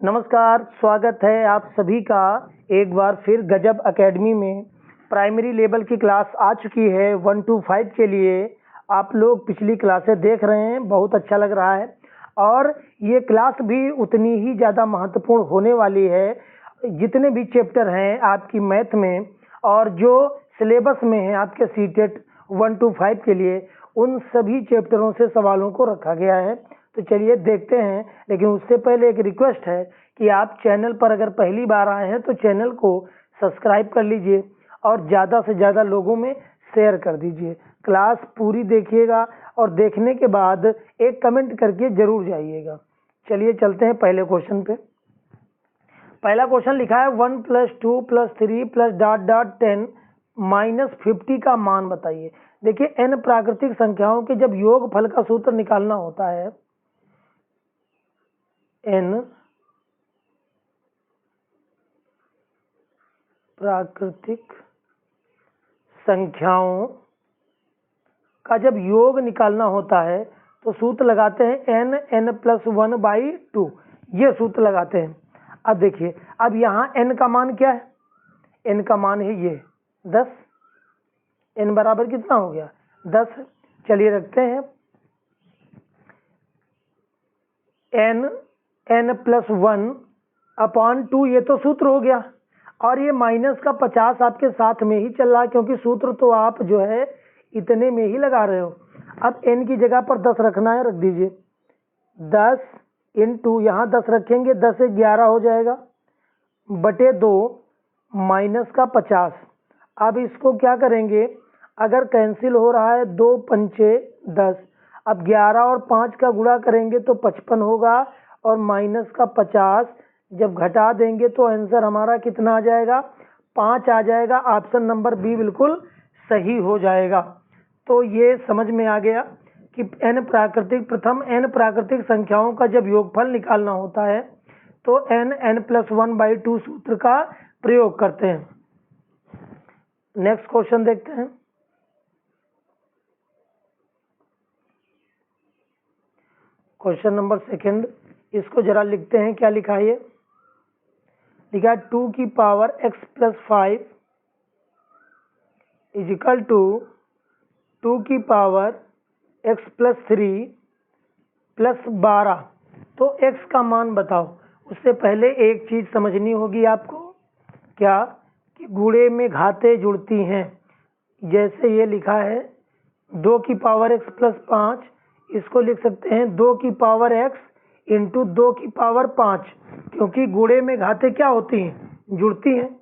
नमस्कार, स्वागत है आप सभी का एक बार फिर गजब एकेडमी में। प्राइमरी लेवल की क्लास आ चुकी है 1 to 5 के लिए। आप लोग पिछली क्लासें देख रहे हैं, बहुत अच्छा लग रहा है और ये क्लास भी उतनी ही ज़्यादा महत्वपूर्ण होने वाली है। जितने भी चैप्टर हैं आपकी मैथ में और जो सिलेबस में है आपके सीटेट 1 to 5 के लिए, उन सभी चैप्टरों से सवालों को रखा गया है। तो चलिए देखते हैं, लेकिन उससे पहले एक रिक्वेस्ट है कि आप चैनल पर अगर पहली बार आए हैं तो चैनल को सब्सक्राइब कर लीजिए और ज़्यादा से ज़्यादा लोगों में शेयर कर दीजिए। क्लास पूरी देखिएगा और देखने के बाद एक कमेंट करके ज़रूर जाइएगा। चलिए चलते हैं पहले क्वेश्चन पे। पहला क्वेश्चन लिखा है 1 + 2 + 3 + ... 10 - 50 का मान बताइए। देखिए, n प्राकृतिक संख्याओं के जब योगफल का सूत्र निकालना होता है, n प्राकृतिक संख्याओं का जब योग निकालना होता है तो सूत्र लगाते हैं n+1/2। ये सूत्र लगाते हैं। अब देखिए, अब यहाँ n का मान क्या है? n का मान है ये 10। n बराबर कितना हो गया? 10। चलिए रखते हैं n+1/2। ये तो सूत्र हो गया और ये माइनस का 50 आपके साथ में ही चल रहा है, क्योंकि सूत्र तो आप जो है इतने में ही लगा रहे हो। अब n की जगह पर 10 रखना है, रख दीजिए। 10 × यहाँ 10 रखेंगे, 10 से 11 हो जाएगा बटे 2 माइनस का 50। अब इसको क्या करेंगे? अगर कैंसिल हो रहा है 2 पंचे 10, अब 11 और 5 का गुणा करेंगे तो 55 होगा और माइनस का 50 जब घटा देंगे तो आंसर हमारा कितना आ जाएगा? 5 आ जाएगा। ऑप्शन नंबर बी बिल्कुल सही हो जाएगा। तो ये समझ में आ गया कि प्रथम n प्राकृतिक संख्याओं का जब योगफल निकालना होता है तो n+1/2 सूत्र का प्रयोग करते हैं। नेक्स्ट क्वेश्चन देखते हैं। क्वेश्चन नंबर 2, इसको जरा लिखते हैं। क्या लिखा है? ये लिखा है 2x+5 = 2x+3 + 12। तो x का मान बताओ। उससे पहले एक चीज समझनी होगी आपको, क्या कि गुणे में घातें जुड़ती हैं। जैसे ये लिखा है 2x+5, इसको लिख सकते हैं 2x × 2⁵, क्योंकि गुणे में घातें क्या होती हैं? जुड़ती हैं।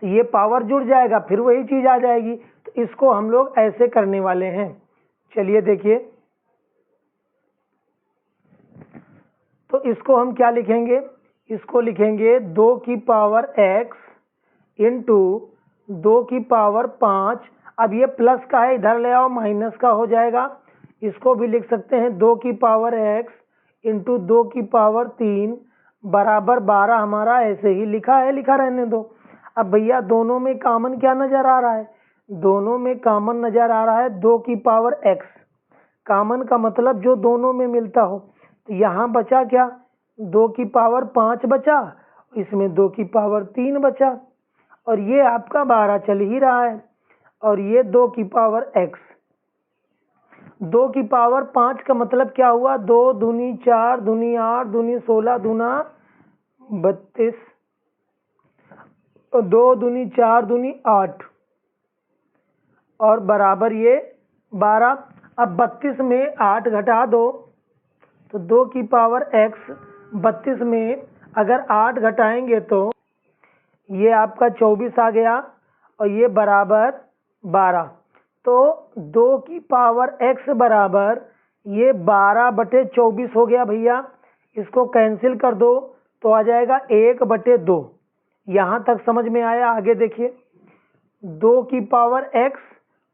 तो ये पावर जुड़ जाएगा, फिर वही चीज आ जाएगी। तो इसको हम लोग ऐसे करने वाले हैं। चलिए देखिए, तो इसको हम क्या लिखेंगे? इसको लिखेंगे 2x × 2⁵। अब ये प्लस का है, इधर ले आओ, माइनस का हो जाएगा। इसको भी लिख सकते हैं 2x × 2⁵ बराबर 12। हमारा ऐसे ही लिखा है, लिखा रहने दो। अब भैया दोनों में कॉमन क्या नजर आ रहा है? दोनों में कॉमन नजर आ रहा है 2x। कॉमन का मतलब जो दोनों में मिलता हो। तो यहाँ बचा क्या? 2⁵ बचा, इसमें 2⁵ बचा और ये आपका 12 चल ही रहा है और ये 2x। 2⁵ का मतलब क्या हुआ? 2 दूनी 4, दूनी 8, दूनी 16, दूना 32, 2 दूनी 4, दूनी 8 और बराबर ये 12। अब 32 में 8 घटा दो तो 2x। 32 में अगर 8 घटाएंगे तो ये आपका 24 आ गया और ये बराबर 12। तो 2x बराबर ये 12/24 हो गया भैया। इसको कैंसिल कर दो तो आ जाएगा 1/2। यहाँ तक समझ में आया? आगे देखिए, 2x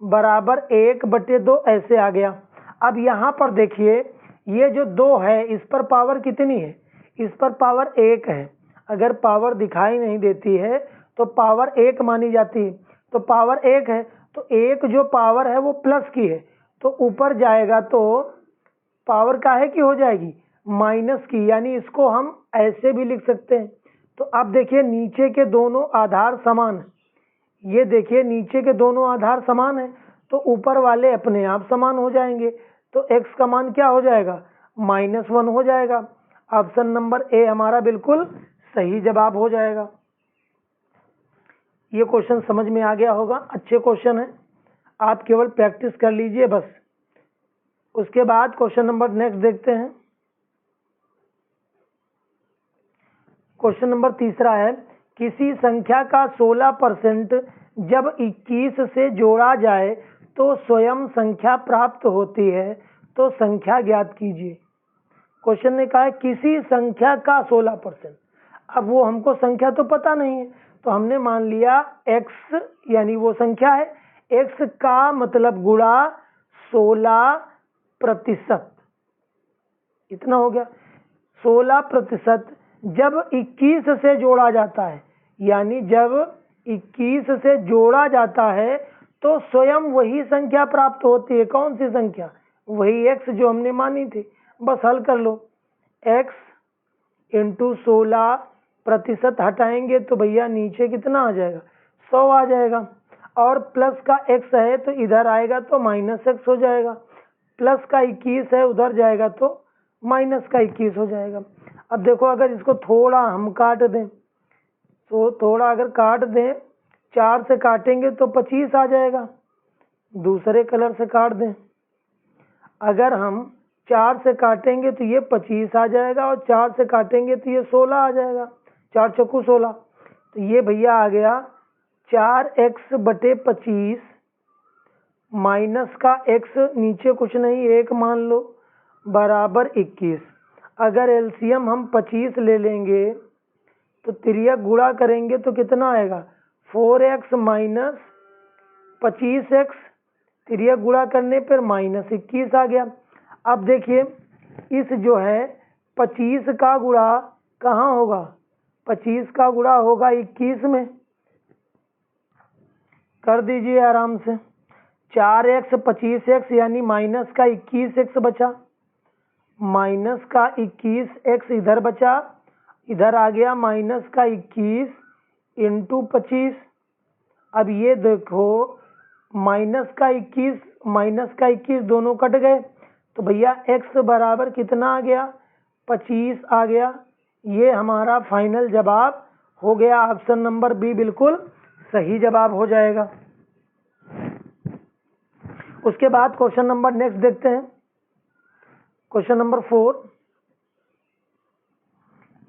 बराबर 1/2 ऐसे आ गया। अब यहाँ पर देखिए, ये जो 2 है इस पर पावर कितनी है? इस पर पावर 1 है। अगर पावर दिखाई नहीं देती है तो पावर 1 मानी जाती है। तो पावर 1 है तो 1 जो पावर है वो प्लस की है, तो ऊपर जाएगा तो पावर काहे की हो जाएगी? माइनस की, यानी इसको हम ऐसे भी लिख सकते हैं। तो अब देखिए नीचे के दोनों आधार समान है, ये देखिए नीचे के दोनों आधार समान है तो ऊपर वाले अपने आप समान हो जाएंगे। तो x का मान क्या हो जाएगा, -1 हो जाएगा। ऑप्शन नंबर ए हमारा बिल्कुल सही जवाब हो जाएगा। ये क्वेश्चन समझ में आ गया होगा, अच्छे क्वेश्चन है, आप केवल प्रैक्टिस कर लीजिए बस। उसके बाद क्वेश्चन नंबर नेक्स्ट देखते हैं। क्वेश्चन नंबर तीसरा है, किसी संख्या का 16% जब 21 से जोड़ा जाए तो स्वयं संख्या प्राप्त होती है, तो संख्या ज्ञात कीजिए। क्वेश्चन ने कहा है किसी संख्या का 16%। अब वो हमको संख्या तो पता नहीं है, तो हमने मान लिया x यानी वो संख्या है, x का मतलब गुणा 16%, इतना हो गया। 16% जब 21 से जोड़ा जाता है, यानी जब 21 से जोड़ा जाता है तो स्वयं वही संख्या प्राप्त होती है। कौन सी संख्या, वही x जो हमने मानी थी। बस हल कर लो, x इंटू 16% हटाएंगे तो भैया नीचे कितना आ जाएगा, 100 आ जाएगा। और प्लस का x है तो इधर आएगा तो -x हो जाएगा, प्लस का 21 है उधर जाएगा तो माइनस का 21 हो जाएगा। अब देखो अगर इसको थोड़ा हम काट दें, तो थोड़ा अगर काट दें, 4 से काटेंगे तो 25 आ जाएगा। दूसरे कलर से काट दें, अगर हम 4 से काटेंगे तो ये 25 आ जाएगा, और 4 से काटेंगे तो ये 16 आ जाएगा, 4 चौकू 16। तो ये भैया आ गया 4x/25 माइनस का x नीचे कुछ नहीं 1 मान लो बराबर 21। अगर एलसीएम हम 25 ले लेंगे तो तिर्यक गुणा करेंगे तो कितना आएगा, 4x माइनस 25x, तिर्यक गुणा करने पर -21 आ गया। अब देखिए इस जो है 25 का गुणा कहाँ होगा, 25 का गुणा होगा 21 में, कर दीजिए आराम से। 4x 25x यानी माइनस का 21x बचा, माइनस का 21x इधर बचा, इधर आ गया माइनस का 21 इंटू 25। अब ये देखो माइनस का 21 दोनों कट गए, तो भैया x बराबर कितना आ गया, 25 आ गया। ये हमारा फाइनल जवाब हो गया, ऑप्शन नंबर बी बिल्कुल सही जवाब हो जाएगा। उसके बाद क्वेश्चन नंबर नेक्स्ट देखते हैं, क्वेश्चन नंबर 4।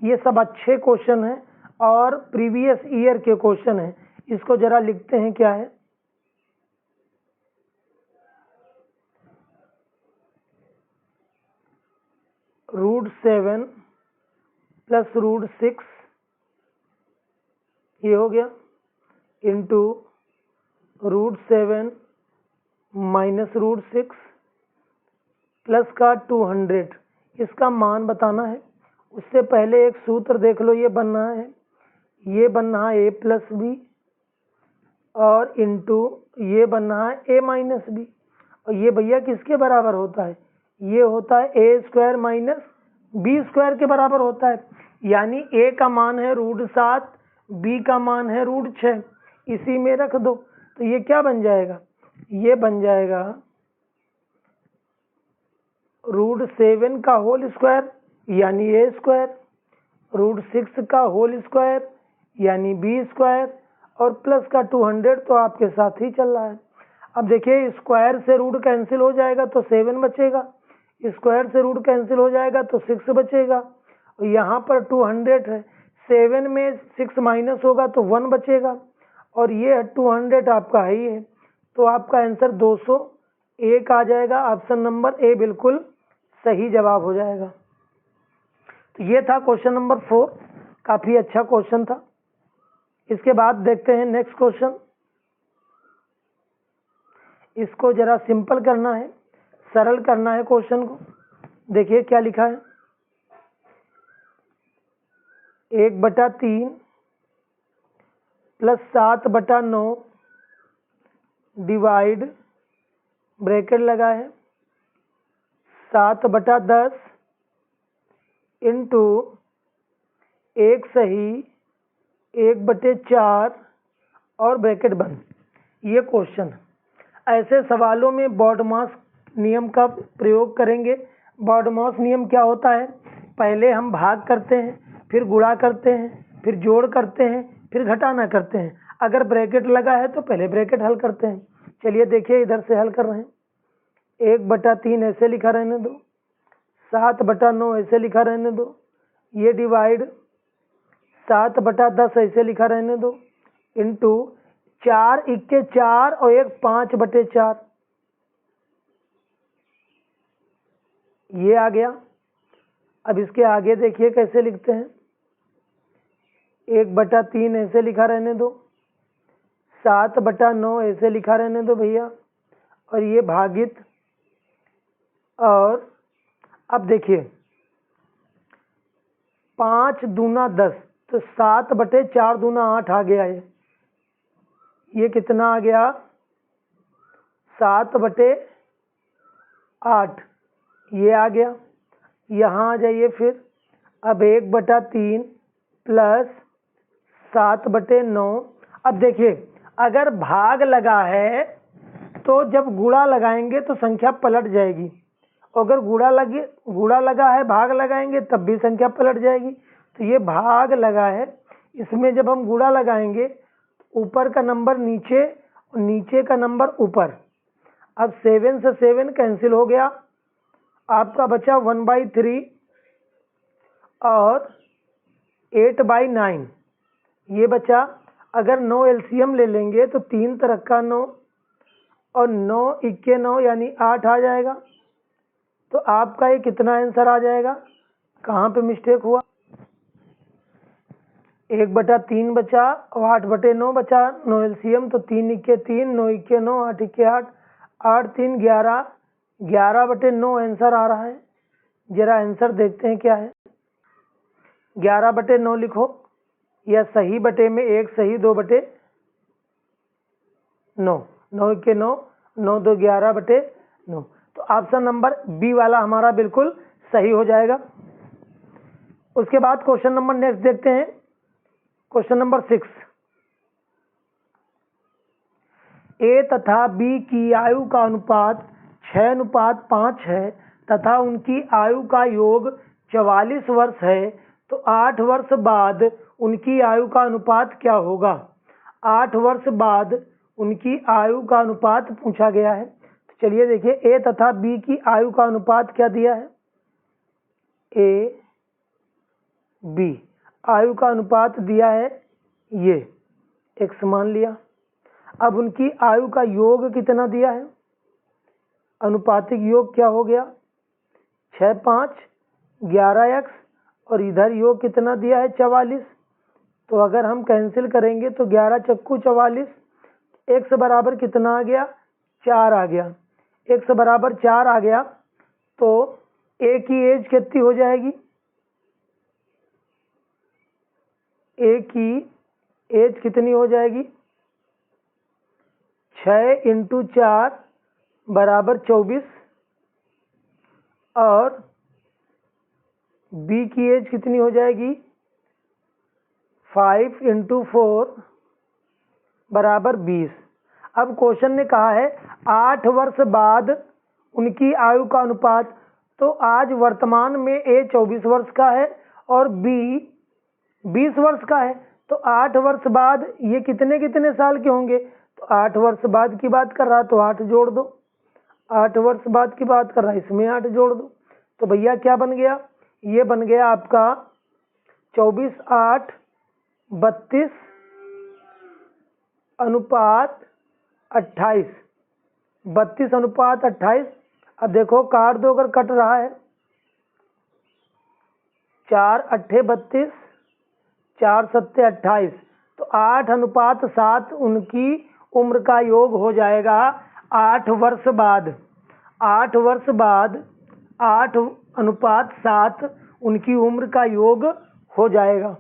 ये सब अच्छे क्वेश्चन हैं और प्रीवियस ईयर के क्वेश्चन हैं, इसको जरा लिखते हैं क्या है। √7 प्लस √6 ये हो गया, इंटू √7 माइनस √6 प्लस का 200, इसका मान बताना है। उससे पहले एक सूत्र देख लो, ये बनना है, ये बनना है a+b और इंटू ये बनना है a-b। और ये भैया किसके बराबर होता है, ये होता है a² माइनस b² के बराबर होता है। यानी a का मान है √7, b का मान है √6, इसी में रख दो तो ये क्या बन जाएगा, ये बन जाएगा √7 का होल स्क्वायर यानी a², √6 का होल स्क्वायर यानी b² और प्लस का 200 तो आपके साथ ही चल रहा है। अब देखिए स्क्वायर से रूट कैंसिल हो जाएगा तो 7 बचेगा, स्क्वायर से रूट कैंसिल हो जाएगा तो 6 बचेगा, और यहाँ पर 200 है, 7 में 6 माइनस होगा तो 1 बचेगा, और ये 200 आपका है ही है, तो आपका आंसर 201 आ जाएगा। ऑप्शन नंबर ए बिल्कुल सही जवाब हो जाएगा। तो ये था क्वेश्चन नंबर 4, काफी अच्छा क्वेश्चन था। इसके बाद देखते हैं नेक्स्ट क्वेश्चन, इसको जरा सिंपल करना है, सरल करना है क्वेश्चन को। देखिए क्या लिखा है, 1/3 प्लस 7/9 डिवाइड ब्रैकेट लगा है 7/10 इंटू 1 सही 1/4 और ब्रैकेट बंद। ये क्वेश्चन। ऐसे सवालों में बॉडमास नियम का प्रयोग करेंगे। बॉडमास नियम क्या होता है? पहले हम भाग करते हैं, फिर गुणा करते हैं, फिर जोड़ करते हैं, फिर घटाना करते हैं। अगर ब्रैकेट लगा है तो पहले ब्रैकेट हल करते हैं। चलिए देखिए, इधर से हल कर रहे हैं। 1/3 ऐसे लिखा रहने दो, 7/9 ऐसे लिखा रहने दो, ये डिवाइड 7/10 ऐसे लिखा रहने दो, इंटू 4 × 4 और 1 5/4 ये आ गया। अब इसके आगे देखिए कैसे लिखते हैं। 1/3 ऐसे लिखा रहने दो, 7/9 ऐसे लिखा रहने दो भैया, और ये भागित। और अब देखिए 5 दूना 10, तो 7/4 दूना 8 आ गया। ये कितना आ गया? 7/8 ये आ गया। यहाँ आ जाइए फिर। अब 1/3 प्लस 7/9। अब देखिए, अगर भाग लगा है तो जब गुणा लगाएंगे तो संख्या पलट जाएगी। अगर गुणा लगा है, भाग लगाएंगे तब भी संख्या पलट जाएगी। तो ये भाग लगा है, इसमें जब हम गुणा लगाएंगे ऊपर का नंबर नीचे और नीचे का नंबर ऊपर। अब 7 से 7 कैंसिल हो गया, आपका बचा 1/3 और 8/9 ये बचा। अगर 9 एलसीएम ले लेंगे तो 3 तरक्का 9 और 9 × 9 यानी 8 आ जाएगा। तो आपका ये कितना आंसर आ जाएगा? कहाँ पे मिस्टेक हुआ? 1/3 बचा और 8/9 बचा। 9 एलसीएम तो 3 × 3 9 × 9 8 × 8 8 3 11 11/9 आंसर आ रहा है। जरा आंसर देखते हैं क्या है। 11/9 लिखो, या सही बटे में 1 सही 2/9 9 × 9 9 2 11/9। तो ऑप्शन नंबर बी वाला हमारा बिल्कुल सही हो जाएगा। उसके बाद क्वेश्चन नंबर नेक्स्ट देखते हैं। Question number 6। ए तथा बी की आयु का अनुपात 6:5 है तथा उनकी आयु का योग 44 वर्ष है, तो 8 वर्ष बाद उनकी आयु का अनुपात क्या होगा? 8 वर्ष बाद उनकी आयु का अनुपात पूछा गया है। तो चलिए देखिए, ए तथा बी की आयु का अनुपात क्या दिया है? ए बी आयु का अनुपात दिया है, ये x मान लिया। अब उनकी आयु का योग कितना दिया है? अनुपातिक योग क्या हो गया? 6 5 11x, और इधर योग कितना दिया है? 44। तो अगर हम कैंसिल करेंगे तो 11 चक्कू 44, x बराबर कितना आ गया? 4 आ गया। x बराबर 4 आ गया तो a की एज कितनी हो जाएगी? a की एज कितनी हो जाएगी? 6 × 4 बराबर 24, और b की एज कितनी हो जाएगी? 5 × 4 बराबर 20। अब क्वेश्चन ने कहा है 8 वर्ष बाद उनकी आयु का अनुपात। तो आज वर्तमान में a 24 वर्ष का है और b 20 वर्ष का है, तो 8 वर्ष बाद ये कितने कितने साल के होंगे? तो 8 वर्ष बाद की बात कर रहा, तो 8 जोड़ दो। 8 वर्ष बाद की बात कर रहा, इसमें 8 जोड़ दो। तो भैया क्या बन गया? ये बन गया आपका 24 8 32 अनुपात 28। 32 अनुपात 28। अब देखो काट दो, अगर कट रहा है 4 8 32 4 7 28, तो 8 अनुपात 7 उनकी उम्र का योग हो जाएगा 8 वर्ष बाद। 8 वर्ष बाद 8 अनुपात 7 उनकी उम्र का योग हो जाएगा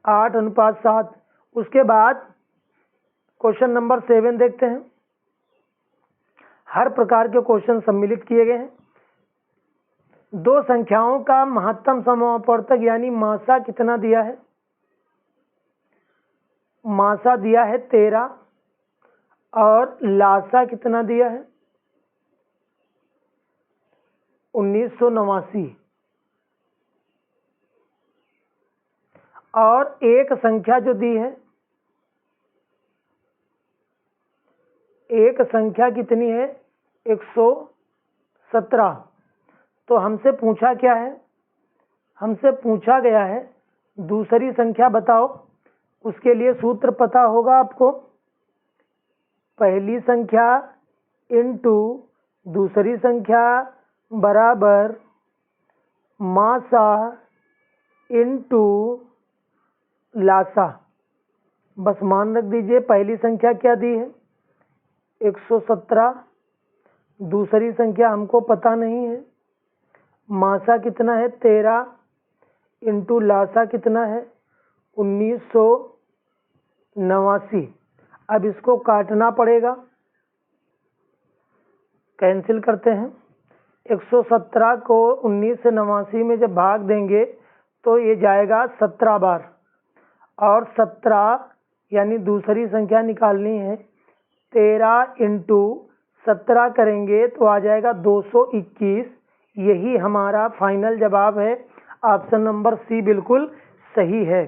8 अनुपात 7। उसके बाद क्वेश्चन नंबर 7 देखते हैं। हर प्रकार के क्वेश्चन सम्मिलित किए गए हैं। दो संख्याओं का महत्तम समापवर्तक यानी मासा कितना दिया है? मासा दिया है 13 और लासा कितना दिया है? 1989। और एक संख्या जो दी है, एक संख्या कितनी है? 117। तो हमसे पूछा क्या है? हमसे पूछा गया है दूसरी संख्या बताओ। उसके लिए सूत्र पता होगा आपको, पहली संख्या इनटू दूसरी संख्या बराबर मासा इनटू लासा। बस मान रख दीजिए पहली संख्या क्या दी है? 117। दूसरी संख्या हमको पता नहीं है, मासा कितना है? 13 इंटू लासा कितना है? 1989। अब इसको काटना पड़ेगा, कैंसिल करते हैं। 117 को 1989 में जब भाग देंगे तो ये जाएगा 17 बार, और 17 यानी दूसरी संख्या निकालनी है। 13 इंटू 17 करेंगे तो आ जाएगा 221। यही हमारा फाइनल जवाब है। ऑप्शन नंबर सी बिल्कुल सही है।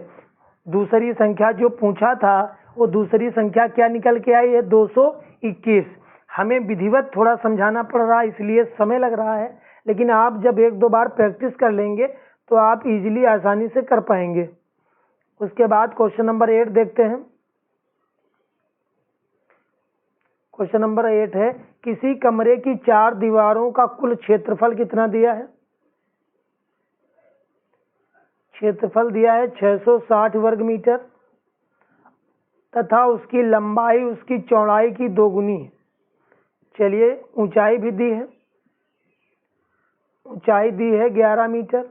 दूसरी संख्या जो पूछा था वो दूसरी संख्या क्या निकल के आई है? 221। हमें विधिवत थोड़ा समझाना पड़ रहा है इसलिए समय लग रहा है, लेकिन आप जब एक दो बार प्रैक्टिस कर लेंगे तो आप इजीली आसानी से कर पाएंगे। उसके बाद क्वेश्चन नंबर 8 देखते हैं। क्वेश्चन नंबर 8 है, किसी कमरे की 4 दीवारों का कुल क्षेत्रफल कितना दिया है? क्षेत्रफल दिया है 660 वर्ग मीटर तथा उसकी लंबाई उसकी चौड़ाई की दोगुनी है। चलिए ऊंचाई भी दी है, ऊंचाई दी है 11 मीटर,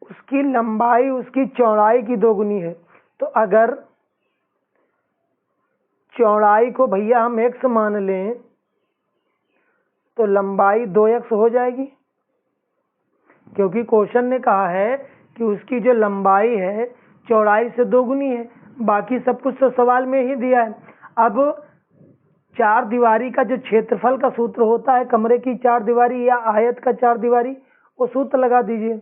उसकी लंबाई उसकी चौड़ाई की दोगुनी है। तो अगर चौड़ाई को भैया हम x मान लें तो लंबाई 2x हो जाएगी, क्योंकि क्वेश्चन ने कहा है कि उसकी जो लंबाई है चौड़ाई से दोगुनी है। बाकी सब कुछ तो सवाल में ही दिया है। अब 4 दीवारी का जो क्षेत्रफल का सूत्र होता है, कमरे की 4 दीवारी या आयत का 4 दीवारी, वो सूत्र लगा दीजिए।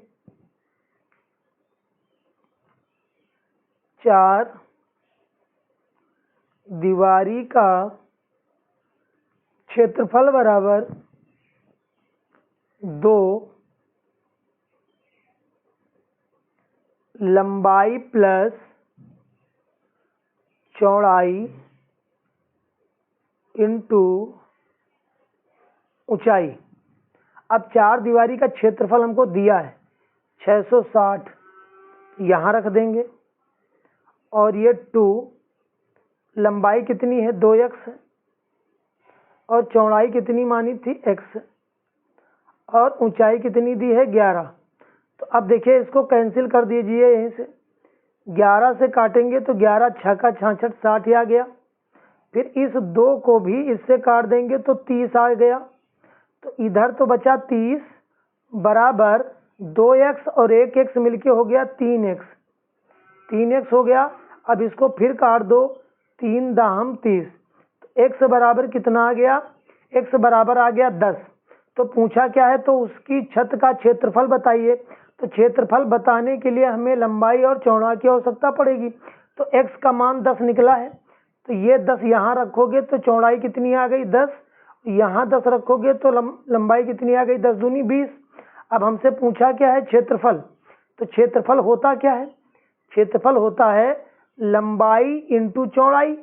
4 दीवारी का क्षेत्रफल बराबर 2 लंबाई प्लस चौड़ाई इंटू ऊंचाई। अब 4 दीवारी का क्षेत्रफल हमको दिया है 660, यहाँ रख देंगे, और ये 2 लंबाई कितनी है? 2x, और चौड़ाई कितनी मानी थी? x, और ऊंचाई कितनी दी है? 11। तो अब देखिए इसको कैंसिल कर दीजिए, यहीं से 11 से काटेंगे तो 11 छक्का 66 60 ही आ गया। फिर इस 2 को भी इससे काट देंगे तो 30 आ गया। तो इधर तो बचा 30 बराबर 2x और 1x मिलके हो गया 3x, 3x हो गया। अब इसको फिर काट दो, 3 दाहम 30, तो x बराबर कितना आ गया? x बराबर आ गया 10। तो पूछा क्या है? तो उसकी छत का क्षेत्रफल बताइए। तो क्षेत्रफल बताने के लिए हमें लंबाई और चौड़ाई की आवश्यकता पड़ेगी। तो x का मान 10 निकला है, तो ये 10 यहाँ रखोगे तो चौड़ाई कितनी आ गई? 10। यहाँ 10 रखोगे तो लंबाई कितनी आ गई? 10 दूनी 20। अब हमसे पूछा क्या है? क्षेत्रफल। तो क्षेत्रफल होता क्या है? क्षेत्रफल होता है लंबाई इंटू चौड़ाई।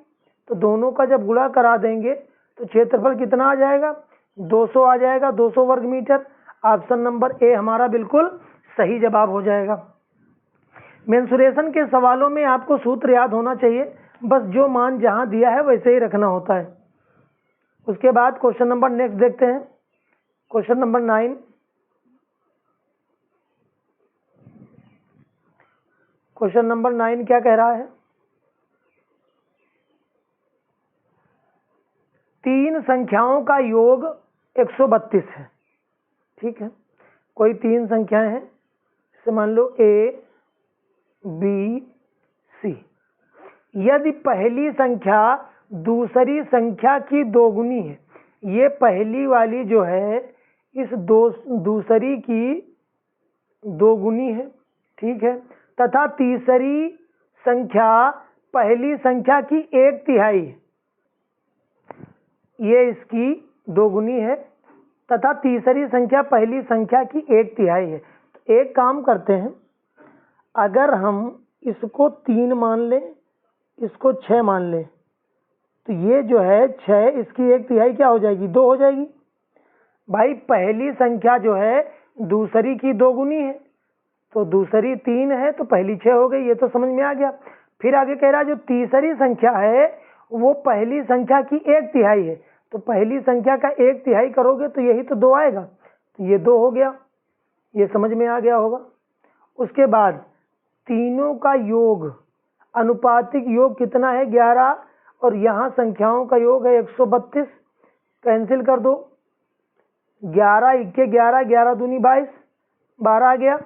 तो दोनों का जब गुणा करा देंगे तो क्षेत्रफल कितना आ जाएगा? 200 आ जाएगा, 200 वर्ग मीटर। ऑप्शन नंबर ए हमारा बिल्कुल सही जवाब हो जाएगा। मेंसुरेशन के सवालों में आपको सूत्र याद होना चाहिए, बस जो मान जहां दिया है वैसे ही रखना होता है। उसके बाद क्वेश्चन नंबर नेक्स्ट देखते हैं, क्वेश्चन नंबर 9। क्वेश्चन नंबर 9 क्या कह रहा है? 3 संख्याओं का योग 132 है। ठीक है, कोई 3 संख्याएं हैं, जैसे मान लो A B C। यदि पहली संख्या दूसरी संख्या की दोगुनी है, ये पहली वाली जो है इस दूसरी की दोगुनी है, ठीक है, तथा तीसरी संख्या पहली संख्या की 1/3 है, ये इसकी दोगुनी है, तथा तीसरी संख्या पहली संख्या की 1/3 है। तो एक काम करते हैं, अगर हम इसको 3 मान लें, इसको 6 मान लें, तो ये जो है 6 इसकी 1/3 क्या हो जाएगी, 2 हो जाएगी। भाई पहली संख्या जो है दूसरी की दोगुनी है, तो दूसरी 3 है तो पहली 6 हो गई, ये तो समझ में आ गया। फिर आगे कह रहा है जो तीसरी संख्या है वो पहली संख्या की 1/3 है, तो पहली संख्या का 1/3 करोगे तो यही तो 2 आएगा, तो ये 2 हो गया, ये समझ में आ गया होगा। उसके बाद तीनों का योग, अनुपातिक योग कितना है 11, और यहाँ संख्याओं का योग है 132, कैंसिल कर दो, 11 इक्के 11, 11 दूनी 22, 12 आ गया।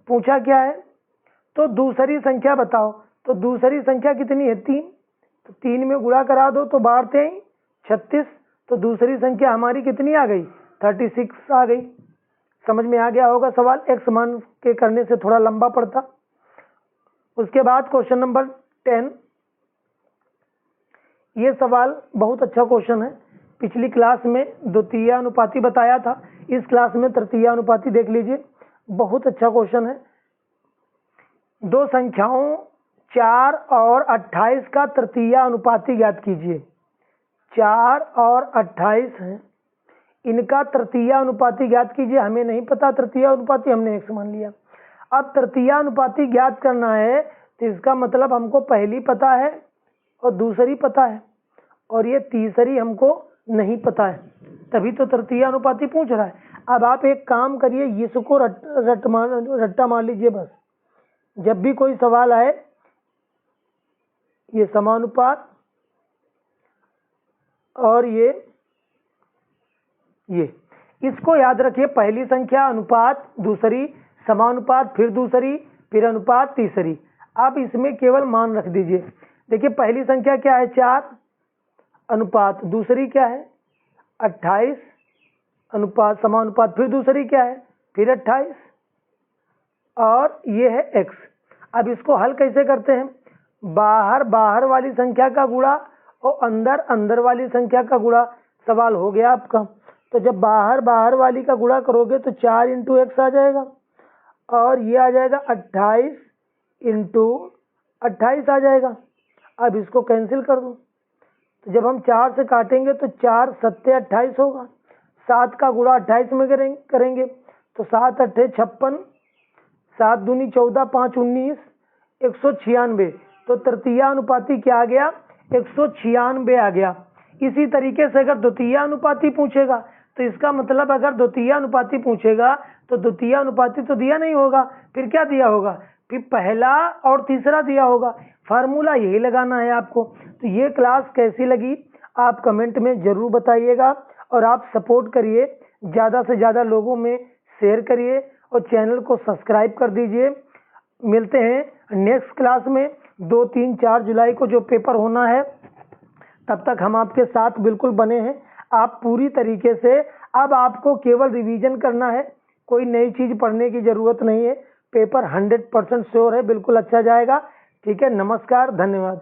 पूछा क्या है, तो दूसरी संख्या बताओ, तो दूसरी संख्या कितनी है 3, तो 3 में गुणा करा दो तो 12 3 36, तो दूसरी संख्या हमारी कितनी आ गई 36 आ गई। समझ में आ गया होगा सवाल, x मान के करने से थोड़ा लंबा पड़ता। उसके बाद क्वेश्चन नंबर 10, ये सवाल बहुत अच्छा क्वेश्चन है, पिछली क्लास में द्वितीय अनुपाती बताया था, इस क्लास में तृतीय अनुपाती देख लीजिए, बहुत अच्छा क्वेश्चन है। दो संख्याओं 4 और 28 का तृतीय अनुपाती ज्ञात कीजिए। 4 और 28 हैं, इनका तृतीय अनुपाती ज्ञात कीजिए। हमें नहीं पता तृतीय अनुपाती, हमने x मान लिया। अब तृतीय अनुपाती ज्ञात करना है तो इसका मतलब हमको पहली पता है और दूसरी पता है, और ये तीसरी हमको नहीं पता है, तभी तो तृतीय अनुपाती पूछ रहा है। अब आप एक काम करिए, इसको रट्टा मार लीजिए बस, जब भी कोई सवाल आए ये समानुपात और ये इसको याद रखिए, पहली संख्या अनुपात, दूसरी समानुपात, फिर दूसरी, फिर अनुपात, तीसरी। आप इसमें केवल मान रख दीजिए। देखिए पहली संख्या क्या है 4 अनुपात, दूसरी क्या है 28 अनुपात समानुपात, फिर दूसरी क्या है फिर 28, और ये है x। अब इसको हल कैसे करते हैं, बाहर वाली संख्या का गुणा और अंदर वाली संख्या का गुणा। सवाल हो गया आपका। तो जब बाहर वाली का गुणा करोगे तो 4 इंटू एक्स आ जाएगा, और ये आ जाएगा 28 इंटू 28 आ जाएगा। अब इसको कैंसिल कर दो, तो जब हम 4 से काटेंगे तो 4 7 28 होगा, 7 का गुणा 28 में करेंगे तो 7 8 56, 7 दूनी 14, 5 19, 196। तो तृतीय अनुपाती क्या आ गया 196 आ गया। इसी तरीके से अगर द्वितीय अनुपाती पूछेगा तो इसका मतलब अगर द्वितीय अनुपाती पूछेगा तो द्वितीय अनुपाती तो दिया नहीं होगा, फिर क्या दिया होगा, फिर पहला और तीसरा दिया होगा। फार्मूला यही लगाना है आपको। तो ये क्लास कैसी लगी आप कमेंट में जरूर बताइएगा, और आप सपोर्ट करिए, ज़्यादा से ज़्यादा लोगों में शेयर करिए और चैनल को सब्सक्राइब कर दीजिए। मिलते हैं नेक्स्ट क्लास में 2 3 4 जुलाई को जो पेपर होना है, तब तक हम आपके साथ बिल्कुल बने हैं। आप पूरी तरीके से, अब आपको केवल रिवीजन करना है, कोई नई चीज़ पढ़ने की ज़रूरत नहीं है। पेपर 100% श्योर है, बिल्कुल अच्छा जाएगा। ठीक है, नमस्कार, धन्यवाद।